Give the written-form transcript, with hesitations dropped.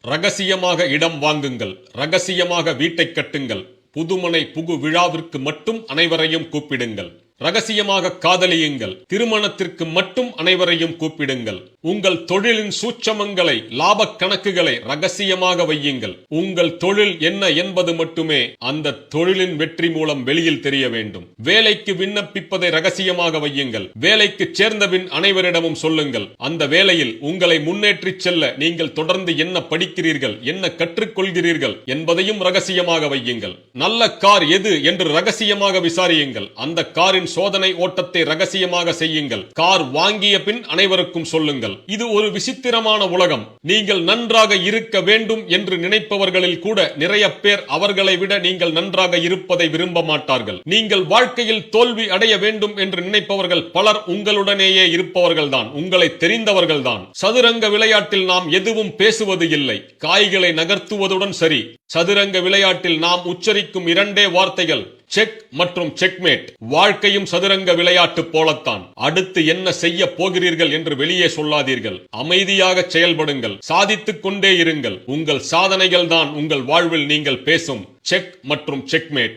ரகசியமாக இடம் வாங்குங்கள், ரகசியமாக வீட்டை கட்டுங்கள், புதுமனை புகு விழாவிற்கு மட்டும் அனைவரையும் கூப்பிடுங்கள். ரகசியமாக காதலியுங்கள், திருமணத்திற்கு மட்டும் அனைவரையும் கூப்பிடுங்கள். உங்கள் தொழிலின் சூட்சமங்களை, லாப கணக்குகளை ரகசியமாக வையுங்கள். உங்கள் தொழில் என்ன என்பது மட்டுமே அந்த தொழிலின் வெற்றி மூலம் வெளியில் தெரிய வேண்டும். வேலைக்கு விண்ணப்பிப்பதை ரகசியமாக வையுங்கள். வேலைக்கு சேர்ந்தபின் அனைவரிடமும் சொல்லுங்கள். அந்த வேலையில் உங்களை முன்னேற்றிச் செல்ல நீங்கள் தொடர்ந்து என்ன படிக்கிறீர்கள், என்ன கற்றுக்கொள்கிறீர்கள் என்பதையும் ரகசியமாக வையுங்கள். நல்ல கார் எது என்று ரகசியமாக விசாரியுங்கள். அந்த காரின் சோதனை ஓட்டத்தை ரகசியமாக செய்யுங்கள். கார் வாங்கிய பின் அனைவருக்கும் சொல்லுங்கள். இது ஒரு விசித்திரமான உலகம். நீங்கள் நன்றாக இருக்க வேண்டும் என்று நினைப்பவர்களில் கூட நிறைய பேர் அவர்களை விட நீங்கள் நன்றாக இருப்பதை விரும்ப மாட்டார்கள். நீங்கள் வாழ்க்கையில் தோல்வி அடைய வேண்டும் என்று நினைப்பவர்கள் பலர் உங்களுடனேயே இருப்பவர்கள்தான், உங்களை தெரிந்தவர்கள்தான். சதுரங்க விளையாட்டில் நாம் எதுவும் பேசுவது இல்லை, காய்களை நகர்த்துவதுடன் சரி. சதுரங்க விளையாட்டில் நாம் உச்சரிக்கும் இரண்டே வார்த்தைகள் செக் மற்றும் செக்மேட். வாழ்க்கையும் சதுரங்க விளையாட்டு போலத்தான். அடுத்து என்ன செய்ய போகிறீர்கள் என்று வெளியே சொல்லாதீர்கள். அமைதியாக செயல்படுங்கள், சாதித்துக் கொண்டே இருங்கள். உங்கள் சாதனைகள் தான் உங்கள் வாழ்வில் நீங்கள் பேசும் செக் மற்றும் செக்மேட்.